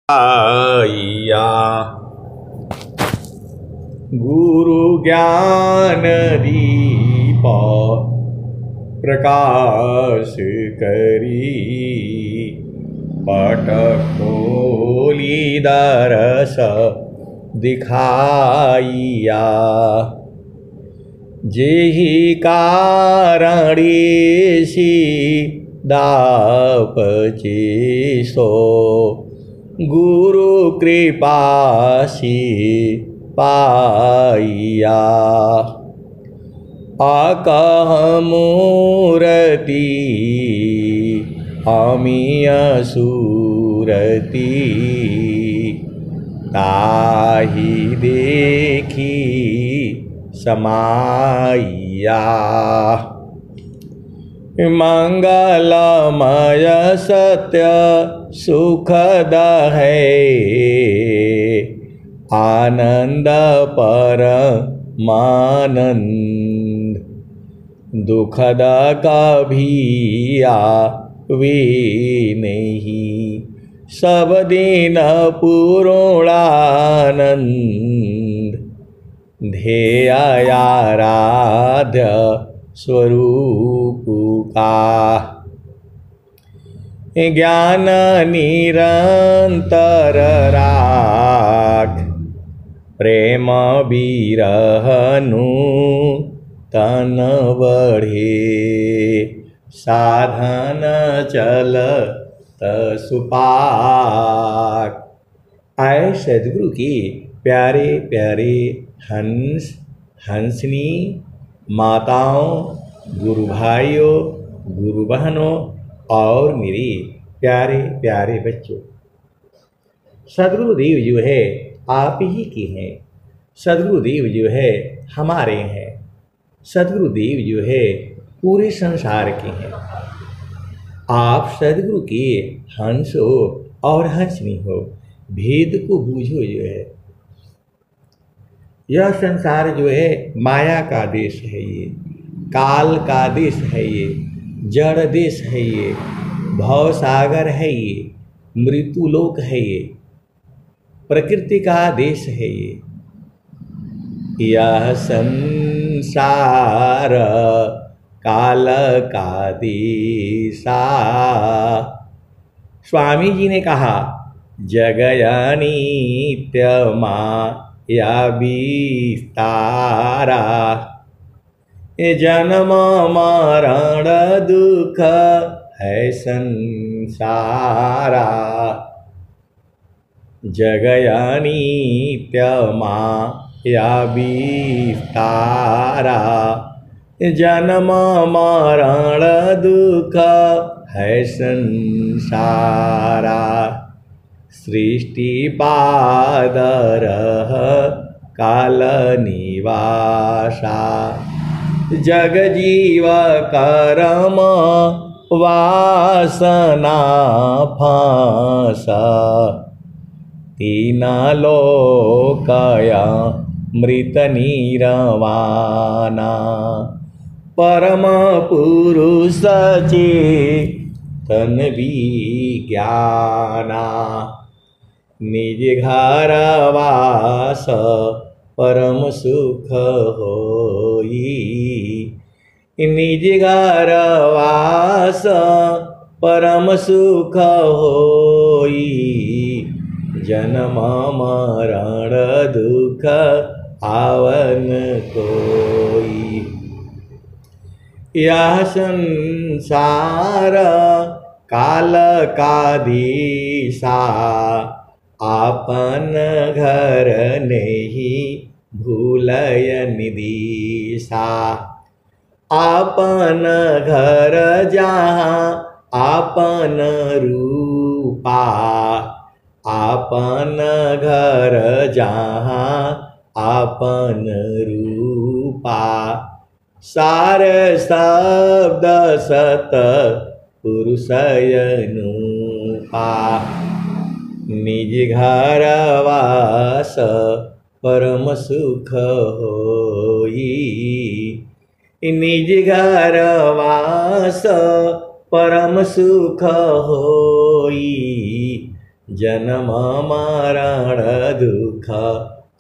आइया। गुरु ज्ञान दीप प्रकाश करी, पट खोली दरस दिखाइया। जेहि कारणेसी दापचे सो, गुरु कृपासी पाइया। आकह मूरति अमीय सूरति, ताहि देखी समाइया। मंगलमय सत्य सुखद है, आनंद परमानंद। दुखद कभी आवे नहीं, सब दिन पूर्णानंद। ध्येय आराध्य स्वरूप का, ज्ञान निरंतर राख। प्रेम बिरहनु तन बढ़े, साधन चलत सुपाक। आए सदगुरु के प्यारे प्यारे हंस हंसनी माताओं, गुरु भाइयों, गुरु बहनों और मेरे प्यारे प्यारे बच्चों। सदगुरुदेव जो है आप ही के हैं। सदगुरुदेव जो है हमारे हैं। सदगुरुदेव जो है पूरे संसार के हैं। आप सदगुरु के हंस हो और हंसनी हो, भेद को बूझो। जो है यह संसार जो है माया का देश है, ये काल का देश है, ये जड़ देश है, ये भव सागर है, ये मृत्युलोक है, ये प्रकृति का देश है। यह संसार काल का देशा। स्वामी जी ने कहा जगया नित्य माया विस्तारा, जन्म मरण दुख है संसारा। जगया नित्य माया विस्तारा, जन्म मरण दुख है संसारा। सृष्टि पादरह काल निवासा, जग जीव कर्म वासना फांसा। तीन लोकया मृत निर्वाणा, परम पुरुष चेतन विज्ञाना। निज घर वास परम सुख होई, निज घर वास परम सुख होई। जन्म मरण दुख आवन कोई, यह संसार काल का दिशा। आपन घर नहीं भूलय निदिशा। आपन घर जहाँ आपन रूपा, आपन घर जहाँ आपन रूपा। सार शब्द सत पुरुषयनुपा, निज घर वास परम सुख होई। निज घर वास परम सुख होई। जन्म मरण दुख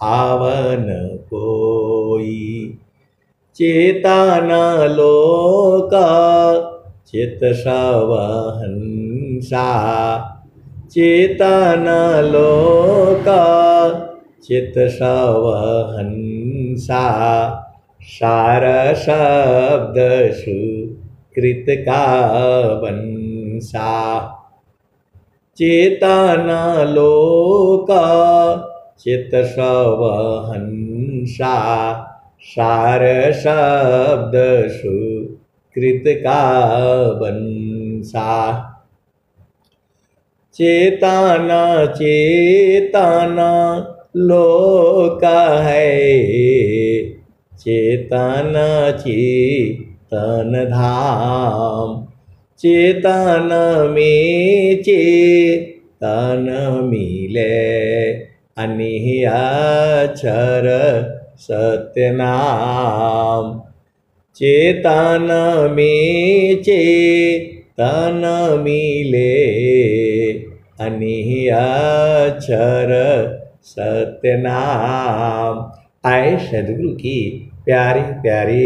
आवन कोई। चेतन लोक चित सहंसा, चेतन लोक चित सहंसा। सार शब्द सुकृत का वंशा। चेतन लोक चित सहंसा। सार शब्द सुकृत का वंशा। चेतन चेतन लोक है, चेतन चेतन धाम। चेतन में चेतन मिले, अनिहर सत्य नाम। चेतन में चेतन मिले, अनिहर सत्य नाम। आए सदगुरु की प्यारे प्यारे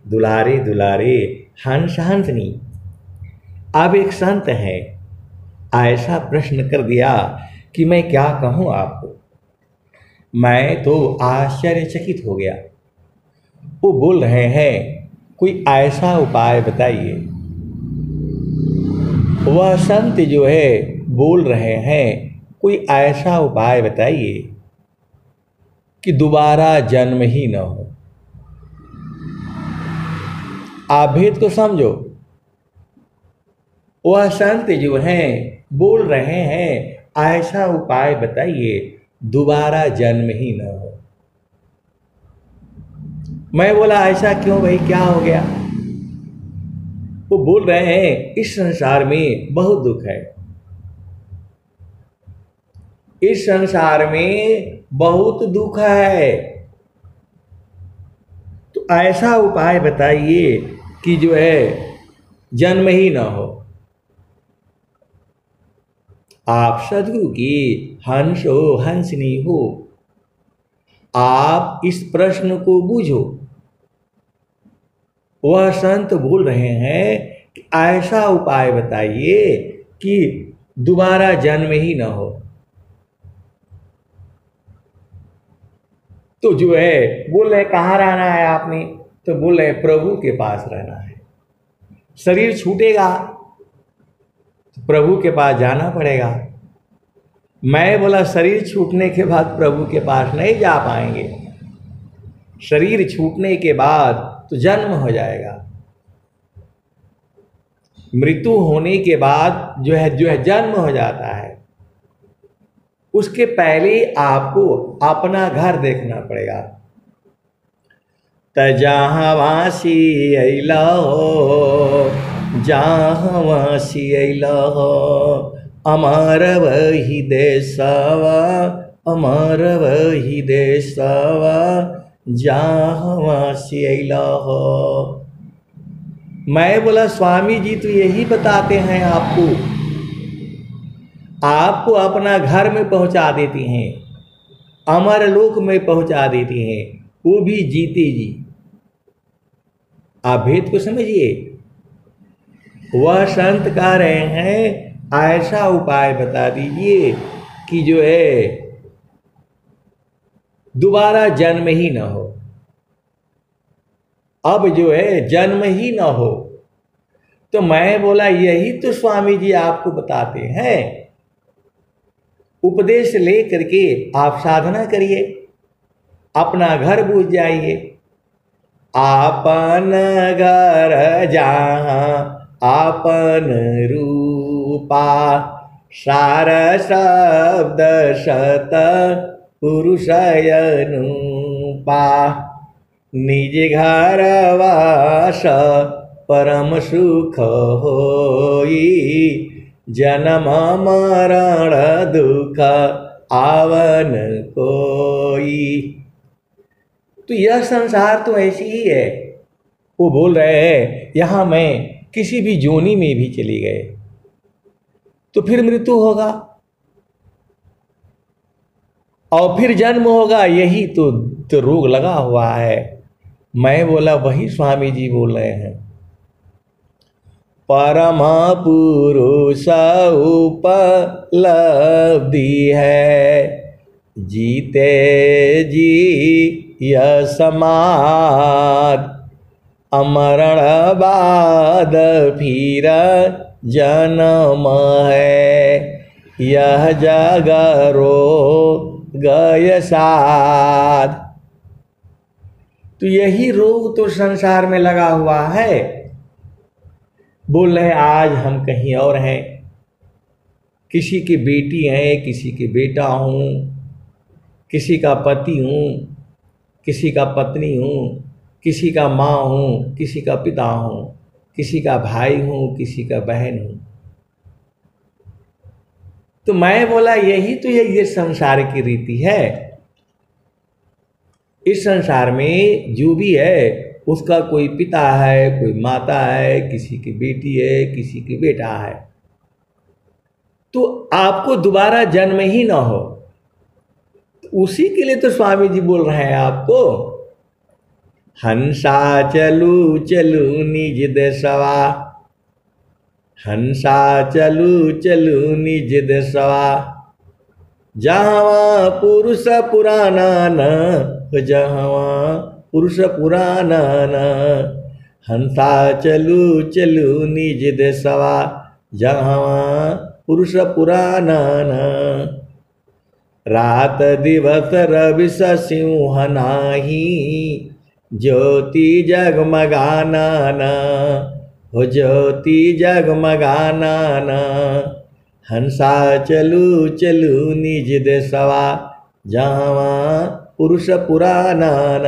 दुलारे दुलारे हंस हंसनी। अब एक संत है, ऐसा प्रश्न कर दिया कि मैं क्या कहूँ आपको। मैं तो आश्चर्यचकित हो गया। वो बोल रहे हैं कोई ऐसा उपाय बताइए। वह संत जो है बोल रहे हैं कोई ऐसा उपाय बताइए कि दोबारा जन्म ही न हो। आप भेद को समझो। वह संत जो हैं बोल रहे हैं ऐसा उपाय बताइए दोबारा जन्म ही न हो। मैं बोला ऐसा क्यों भाई, क्या हो गया? वो बोल रहे हैं इस संसार में बहुत दुख है, इस संसार में बहुत दुख है। तो ऐसा उपाय बताइए कि जो है जन्म ही ना हो। आप सदगुरु की हंसो हंसनी हो, आप इस प्रश्न को बूझो। वह संत बोल रहे हैं कि ऐसा उपाय बताइए कि दोबारा जन्म ही ना हो। तो जो है बोल रहे कहाँ रहना है आपने? तो बोल रहे प्रभु के पास रहना है। शरीर छूटेगा तो प्रभु के पास जाना पड़ेगा। मैं बोला शरीर छूटने के बाद प्रभु के पास नहीं जा पाएंगे। शरीर छूटने के बाद तो जन्म हो जाएगा। मृत्यु होने के बाद जो है जन्म हो जाता है। उसके पहले आपको अपना घर देखना पड़ेगा। जहाँ वासी अइला हो, जहाँ वासी अइला हो, अमर वही देशवा, अमर वही देशवा, जहाँ वासी अइला हो। मैं बोला स्वामी जी तो यही बताते हैं आपको, आपको अपना घर में पहुंचा देती हैं, अमर लोक में पहुंचा देती हैं, वो भी जीते जी। आप भेद को समझिए। वह संत कह रहे हैं ऐसा उपाय बता दीजिए कि जो है दोबारा जन्म ही ना हो। अब जो है जन्म ही ना हो। तो मैं बोला यही तो स्वामी जी आपको बताते हैं। उपदेश ले करके आप साधना करिए, अपना घर बूझ जाइए। आपन घर जहाँ आपन रूपा, सार शब्द सत पुरुष अनुपा। निज घर वास परम सुख होई, जन्म मरण दुख आवन कोई। तो यह संसार तो ऐसी ही है। वो बोल रहे हैं यहाँ मैं किसी भी जोनी में भी चली गए तो फिर मृत्यु होगा। और फिर जन्म होगा, यही तो रोग लगा हुआ है। मैं बोला वही स्वामी जी बोल रहे हैं। परम पुरुष उपलब्धि है, जीते जी यह समाध, अमरण बाद फिर जन्म है, यह जग रोग गय साध। तो यही रोग तो संसार में लगा हुआ है। बोल रहे आज हम कहीं और हैं, किसी की बेटी हैं, किसी की बेटा हूँ, किसी का पति हूँ, किसी का पत्नी हूँ, किसी का माँ हूँ, किसी का पिता हूँ, किसी का भाई हूँ, किसी का बहन हूँ। तो मैं बोला यही तो ये संसार की रीति है। इस संसार में जो भी है उसका कोई पिता है, कोई माता है, किसी की बेटी है, किसी की बेटा है। तो आपको दोबारा जन्म ही ना हो, उसी के लिए तो स्वामी जी बोल रहे हैं आपको, हंसा चलू चलू निज देशवा, हंसा चलू चलू निज देशवा, जहाँ पुरुष पुराना न, जहाँ पुरुष पुराना न, हंसा चलू चलू निज देशवा, जहाँ पुरुष पुराना न, रात दिवस रवि सिंह नाही, ज्योति जगमगाना न, हो ज्योति जगमगाना न, हंसा चलू चलू निज देशवा, जहाँ पुरुष पुराना न।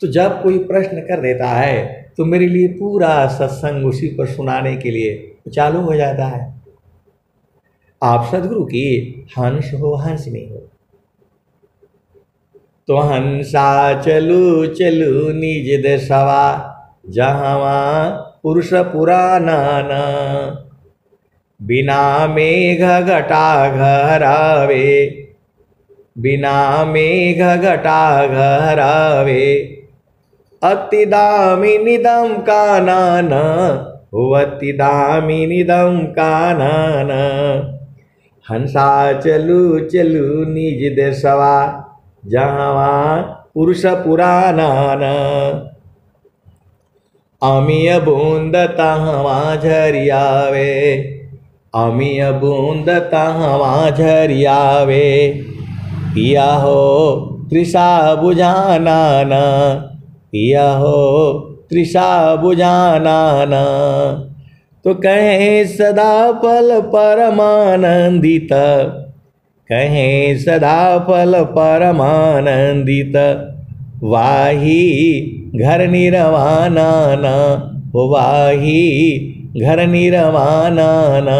तो जब कोई प्रश्न कर देता है तो मेरे लिए पूरा सत्संग उसी पर सुनाने के लिए चालू हो जाता है। आप सदगुरु की हंस हो, हंस नहीं हो। तो हंसा चलू चलू निज देशवा, जहाँ पुरुष पुराना न, बिना मेघ घटा घरावे, बिना मेघ घटा घरावे, अति दामिनीदम कानन, अति दामिनीदम कानन, हंसा चलू चलू निज देशवा, जहाँ पुरुष पुराना न, अमीय बूंद तहाँ झरियावे, अमीय बूंद तहाँ झरियावे, पिया हो तृषा बुझाना न, पिया हो तृषा बुझाना न। तो कहें सदा फल परमानंदित, कहें सदा फल परमानंदित, वाही घर निर्वाणा न, वाही घर निर्वाणा न,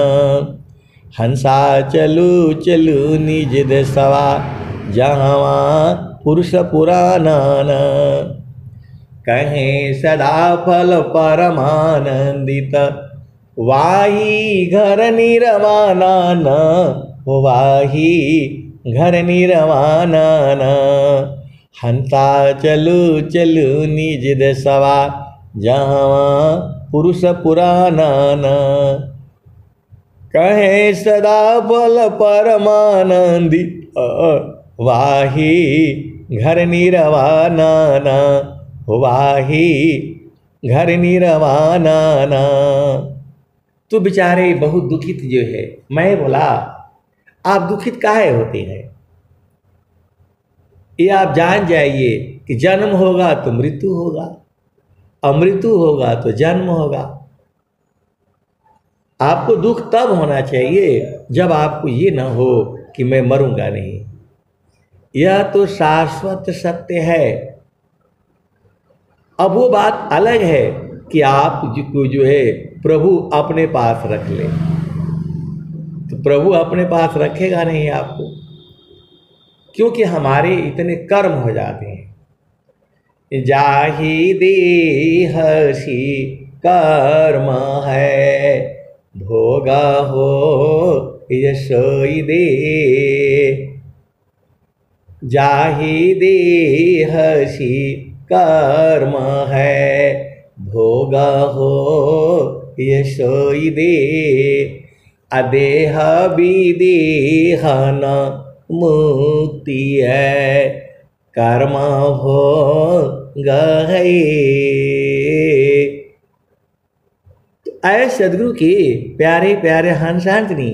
हंसा चलू चलू निज देशवा, जहाँ पुरुष पुराना न, कहें सदा फल परमानंदित, वाही घर निर्वाणा न, वाही घर निर्वाणा न, हंसा चलू चलू निज देशवा, जहाँ पुरुष पुराना न, कहे सदा फल परमानंदित, वाही घर निर्वाणा न, वाही घर निर्वाणा न। तो बेचारे बहुत दुखित जो है। मैं बोला आप दुखित काहे होते हैं? ये आप जान जाइए कि जन्म होगा तो मृत्यु होगा, अमृत्यु होगा तो जन्म होगा। आपको दुख तब होना चाहिए जब आपको ये न हो कि मैं मरूंगा नहीं। यह तो शाश्वत सत्य है। अब वो बात अलग है कि आप जो है प्रभु अपने पास रख ले, तो प्रभु अपने पास रखेगा नहीं आपको, क्योंकि हमारे इतने कर्म हो जाते हैं। जाहि देहसी कर्म है, भोगा हो यशोई दे। जाहि देहसी कर्म है, भोग हो यशोई दे। अदेह विदेहन मुक्ति है, कर्म भोग है। तो ऐ सदगुरु के प्यारे प्यारे हंसांतनी,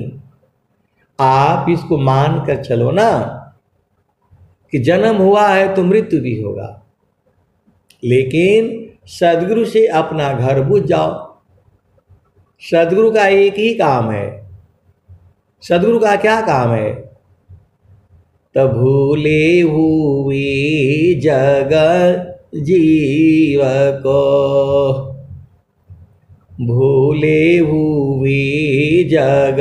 आप इसको मान कर चलो ना कि जन्म हुआ है तो मृत्यु भी होगा, लेकिन सदगुरु से अपना घर बुझ जाओ। सदगुरु का एक ही काम है। सदगुरु का क्या काम है? तो भूले हुए जग जीव को, भूले हुए जग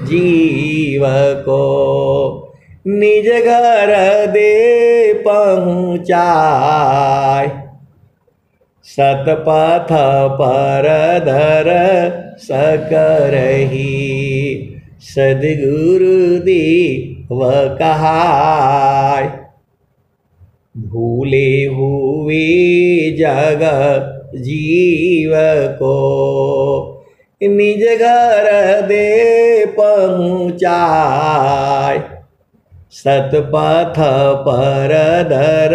जीव को, निज घर दे पहुँचाय। सतपथ पर धर सकरही, सद्गुरु देव कहाय। भूले हुए जग जीव को, निज घर दे पहुँचाय। सतपथ पर धर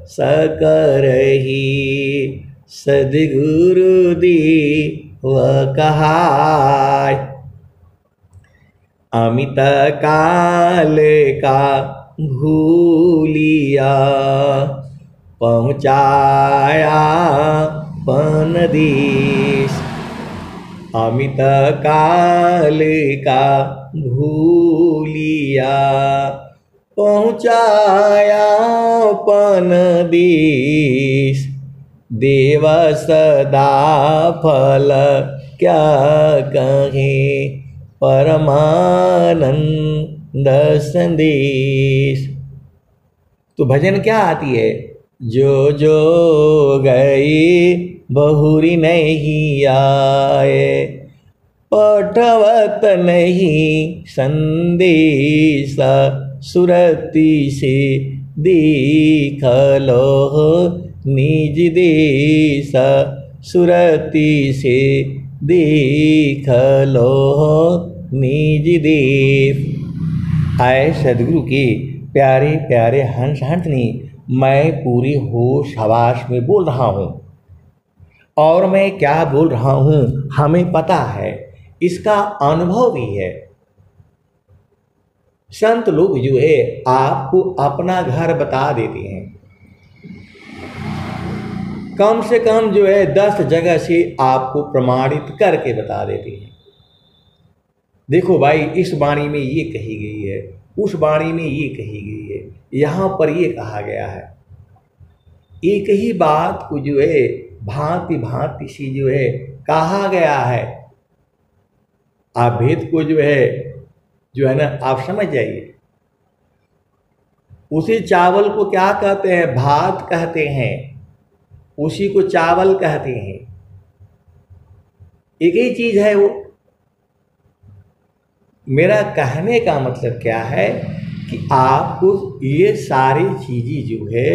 सकरही, सद्गुरु देव कहाय। अमित काल का भूलिया, पहुँचाया पन देश। अमित काल का भूलिया, पहुँचाया पन देश। देव सदा फल क्या कहें, परमानंद संदेश। तो भजन क्या आती है? जो जो गए बहुरी नहीं आए, पठवत नहीं संदेश। सुरति से देख लो निज देश, सुरति से देख लो निज देश। आए सदगुरु के प्यारे प्यारे हंस हंसनी, मैं पूरी होश हवास में बोल रहा हूँ, और मैं क्या बोल रहा हूँ हमें पता है, इसका अनुभव भी है। संत लोग जो है आपको अपना घर बता देते हैं, कम से कम जो है 10 जगह से आपको प्रमाणित करके बता देते हैं। देखो भाई, इस वाणी में ये कही गई है, उस वाणी में ये कही गई है, यहाँ पर ये कहा गया है। एक ही बात को जो है भांति भांति से जो है कहा गया है। आप भेद को जो है ना आप समझ जाइए। उसी चावल को क्या कहते हैं? भात कहते हैं, उसी को चावल कहते हैं। एक ही चीज है वो। मेरा कहने का मतलब क्या है कि आपको ये सारी चीजें जो है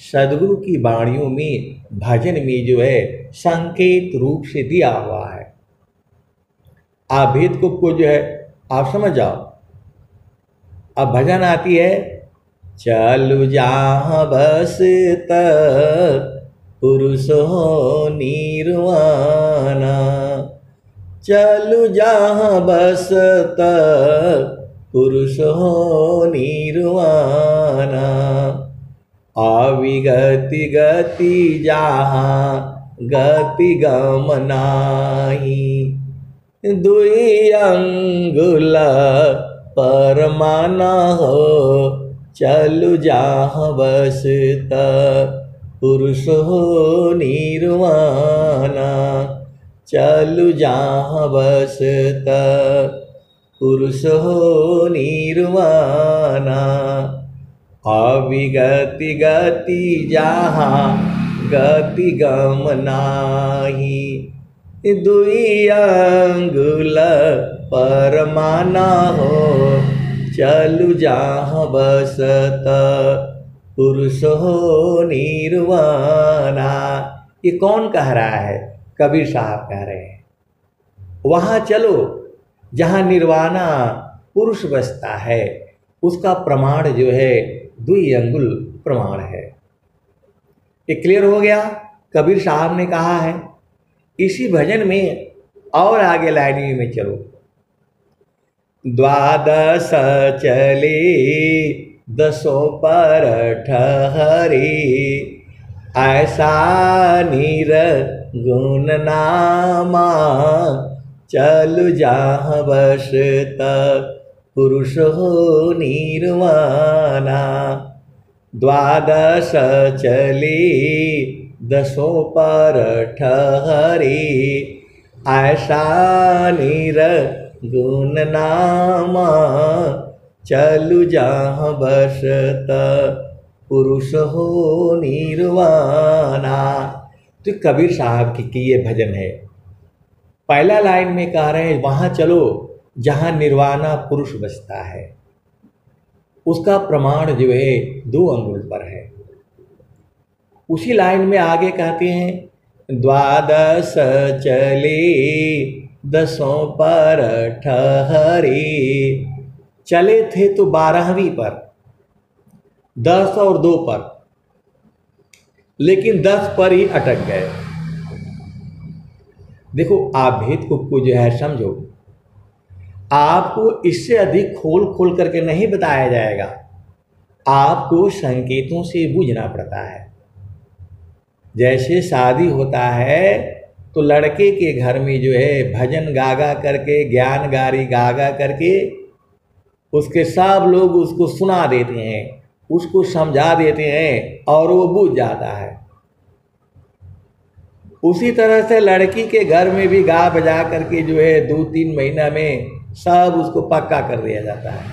सदगुरु की वाणियों में, भजन में जो है संकेत रूप से दिया हुआ है। आप भेद को जो है आप समझ जाओ। अब भजन आती है, चलु जहाँ बसत पुरुष हो निर्वाणा, चलु जहाँ बसत पुरुष हो निर्वाणा। अविगति गति जहाँ गति गम नाही, दुई अंगुल परमाना हो। चलु जहाँ बसत पुरुष हो निर्वाणा, चलु जहाँ बसत पुरुष हो निर्वाणा। अविगति गति जहाँ गति गम नाही, दुई अंगुल परमाना हो। चलु जहाँ बसत पुरुष हो निर्वाणा। ये कौन कह रहा है? कबीर साहब कह रहे हैं। वहाँ चलो जहाँ निर्वाणा पुरुष बसता है, उसका प्रमाण जो है 2 अंगुल प्रमाण है। ये क्लियर हो गया? कबीर साहब ने कहा है। इसी भजन में और आगे लाइन में चलो। द्वादश चले 10 पर ठहरे, ऐसा निर्गुण नामा चलु जहाँ बसत पुरुष हो निर्वाणा। द्वादश चले 10 पर ठहरे, ऐसा निर्गुण नामा चलु जहाँ बसत पुरुष हो निर्वाणा। तो कबीर साहब की ये भजन है। पहला लाइन में कह रहे हैं वहाँ चलो जहाँ निर्वाणा पुरुष बसता है, उसका प्रमाण जो है 2 अंगुल पर है। उसी लाइन में आगे कहते हैं द्वादश चले 10 पर ठहरे। चले थे तो 12वीं पर, 10 और 2 पर, लेकिन 10 पर ही अटक गए। देखो, आप भेद को जो है समझो। आपको इससे अधिक खोल खोल करके नहीं बताया जाएगा, आपको संकेतों से बूझना पड़ता है। जैसे शादी होता है तो लड़के के घर में जो है भजन गागा करके, ज्ञान गारी गागा करके उसके सब लोग उसको सुना देते हैं, उसको समझा देते हैं और वो बूझ जाता है। उसी तरह से लड़की के घर में भी गा बजा करके जो है 2-3 महीना में सब उसको पक्का कर दिया जाता है।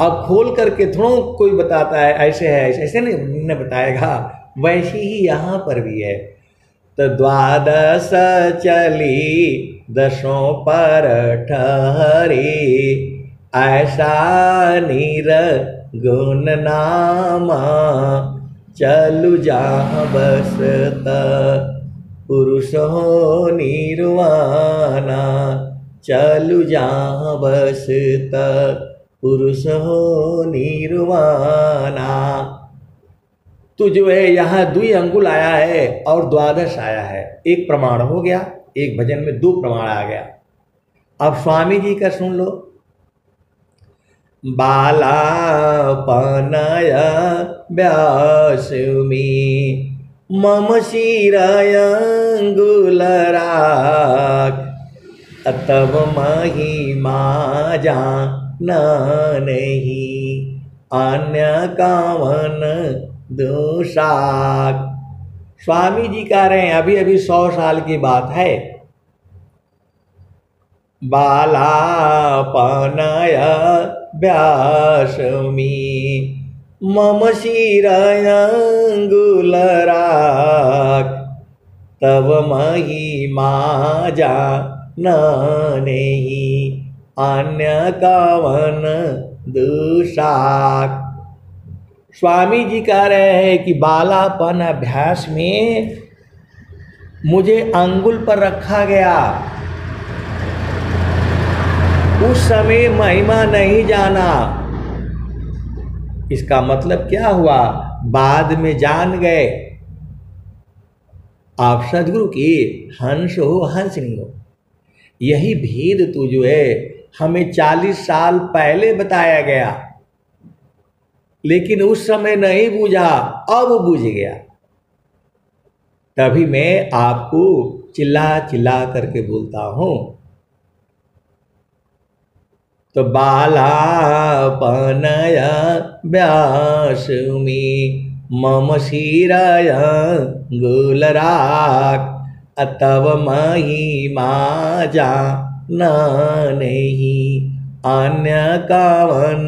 अब खोल करके थोड़ा कोई बताता है ऐसे है, ऐसे नहीं बताएगा। वैसे ही यहाँ पर भी है। तो द्वादश चली 10 पर ठहरे, ऐसा निर्गुण नामा चलु जहाँ बसत पुरुष हो निर्वाणा। चलु जहाँ बसत पुरुष हो निर्वाणा। तो जो है यहाँ 2 अंगुल आया है और द्वादश आया है। एक प्रमाण हो गया, एक भजन में 2 प्रमाण आ गया। अब स्वामी जी का सुन लो। बालापनय व्यासुमी मम शिरयंगुल राख, तब महिमा नहीं अन्य कामन दोषाक। स्वामी जी कह रहे हैं अभी अभी 100 साल की बात है। बालापनय व्यासमी मम शिरयंगुल राख, तब महिमा नहीं अन्य कामन दोषाक। स्वामी जी कह रहे हैं कि बालापन अभ्यास में मुझे अंगुल पर रखा गया, उस समय महिमा नहीं जाना। इसका मतलब क्या हुआ? बाद में जान गए। आप सदगुरु के हंस हो, हंस नहीं हो। यही भेद तो जो है हमें 40 साल पहले बताया गया, लेकिन उस समय नहीं बूझा, अब बूझ गया। तभी मैं आपको चिल्ला चिल्ला करके बोलता हूं। तो बालापनय व्यासुमी मम शिरयंगुल राख, तब महिमा नहीं अन्य कामन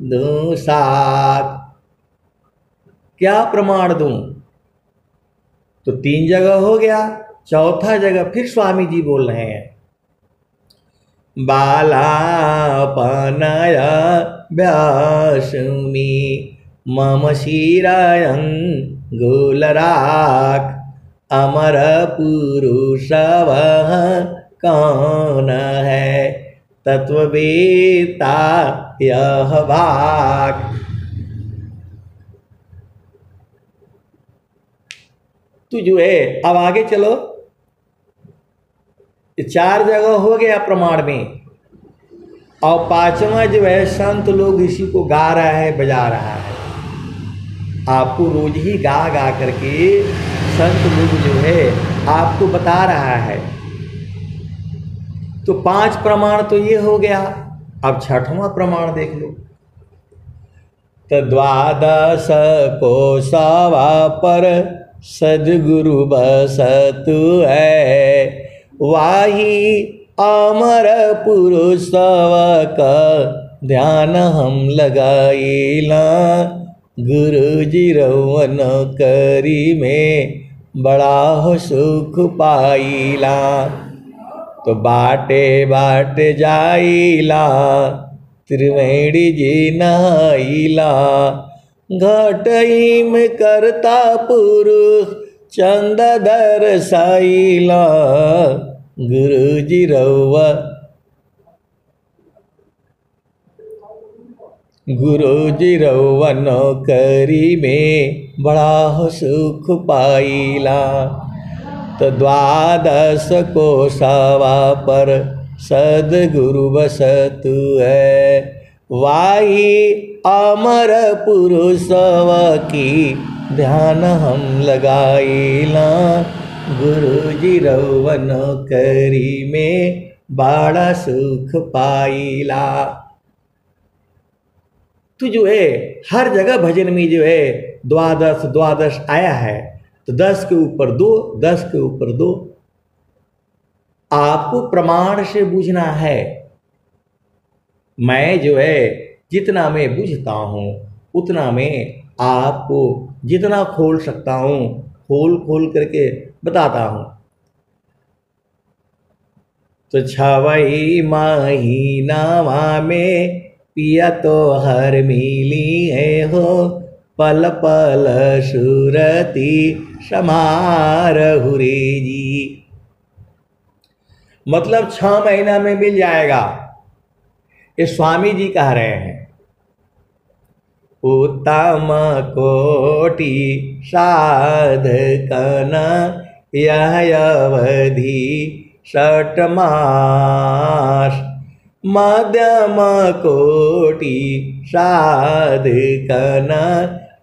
दोषाक। क्या प्रमाण दूं? तो 3 जगह हो गया, चौथा जगह फिर स्वामी जी बोल रहे हैं बालापनया व्यासुमि मम शिरायंगुलराक् अमर पुरुष वह कौन है तत्ववेता यह भाग। तो जो है अब आगे चलो, 4 जगह हो गया प्रमाण में, और 5वां जो है संत लोग इसी को गा रहा है, बजा रहा है। आपको रोज ही गा गा करके संत लोग जो है आपको बता रहा है। तो 5 प्रमाण तो ये हो गया। अब 6वां प्रमाण देख लो। तो 12 कोसवा पर सद्गुरु बसतु है, वाही अमर पुरुष का ध्यान हम लगाईला। गुरु जी रवन करी में बड़ा हो सुख पाईला। तो बाटे बाटे जाईला त्रिवेणी जी नहाईला। घटई में करता पुरुष चंद दरसाईला। गुरु जी रवा गुरु जी रवन करी में बड़ा हो सुख पाईला। तो 12 कोसवा पर सद्गुरु बसतु है, वाही अमर पुरुषव की ध्यान हम लगाईला। गुरु जी रवन करी में बड़ा सुख पाईला। तो जो है हर जगह भजन में जो है 12 आया है। तो 10 के ऊपर 2, 10 के ऊपर 2। आपको प्रमाण से बूझना है। मैं जो है जितना मैं बूझता हूँ उतना मैं आपको जितना खोल सकता हूँ खोल खोल करके बताता हूँ। तो 6वें महीनावा में पिया तो हर मिली है हो, पल पल सुरती समारहु रे जी। मतलब 6 महीना में मिल जाएगा, ये स्वामी जी कह रहे हैं। उत्तम कोटि साधकन यह अवधि 6 मास, मध्यम कोटि साधकन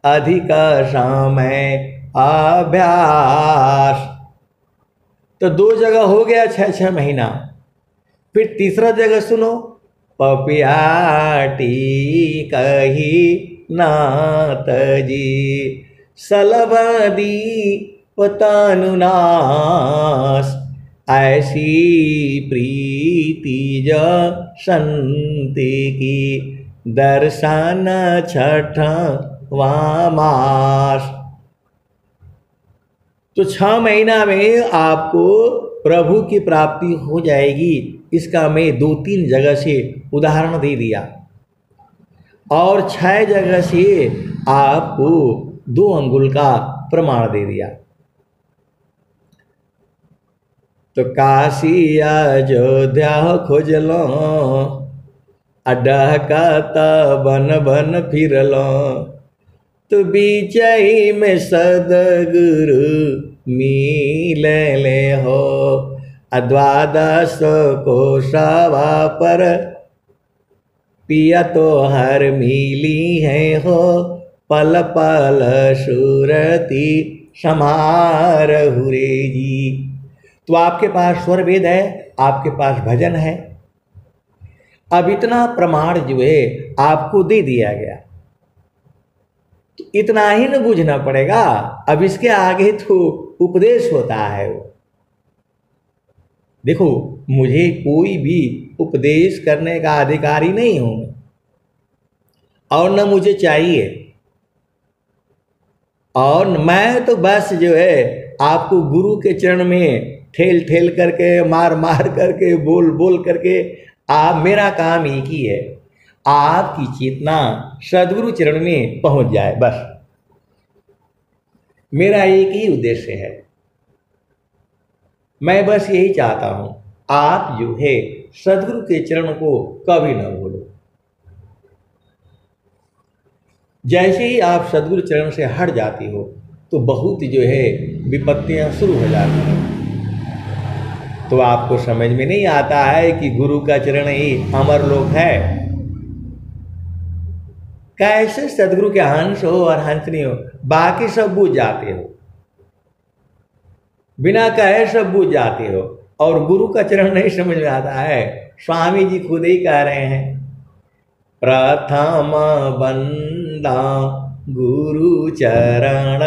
अधिक समय अभ्यास। तो 2 जगह हो गया 6 महीना। फिर तीसरा जगह सुनो, पपियाटी कही नाथ जी सलबदी पतानुनाश, ऐसी प्रीति जो संति की दर्शन 6वां मास। तो 6 महीना में आपको प्रभु की प्राप्ति हो जाएगी। इसका मैं 2-3 जगह से उदाहरण दे दिया, और 6 जगह से आपको 2 अंगुल का प्रमाण दे दिया। तो काशी अयोध्या खोजलो, अडहका बन बन फिरलो। तो बीचही में सद्गुरु मिलले हो, 12 कोसवा पर पिया तो हर मिली है हो, पल पल सुरती समारहु रे जी। तो आपके पास स्वर वेद है, आपके पास भजन है। अब इतना प्रमाण जो है आपको दे दिया गया, तो इतना ही न बूझना पड़ेगा। अब इसके आगे तो उपदेश होता है। वो देखो, मुझे कोई भी उपदेश करने का अधिकारी नहीं हूं, और न मुझे चाहिए, और मैं तो बस जो है आपको गुरु के चरण में ठेल ठेल करके, मार मार करके, बोल बोल करके आप, मेरा काम एक ही है, आपकी चेतना सद्गुरु चरण में पहुंच जाए, बस मेरा एक ही उद्देश्य है। मैं बस यही चाहता हूं, आप जो है सद्गुरु के चरण को कभी न भूलो। जैसे ही आप सद्गुरु चरण से हट जाती हो तो बहुत जो है विपत्तियां शुरू हो जाती हैं। तो आपको समझ में नहीं आता है कि गुरु का चरण ही अमर लोक है। कैसे सद्गुरु के हंस हो और हंसनी हो, बाकी सब बुझ जाते हो, बिना कहे सब बुझ जाते हो, और गुरु का चरण नहीं समझ में आता है। स्वामी जी खुद ही कह रहे हैं, प्रथम बंदा गुरु चरण,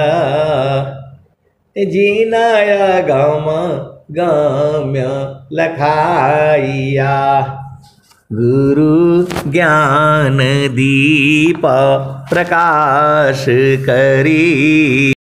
जिनाय गम गम्य लखाइया, गुरु ज्ञान दीप प्रकाश करी।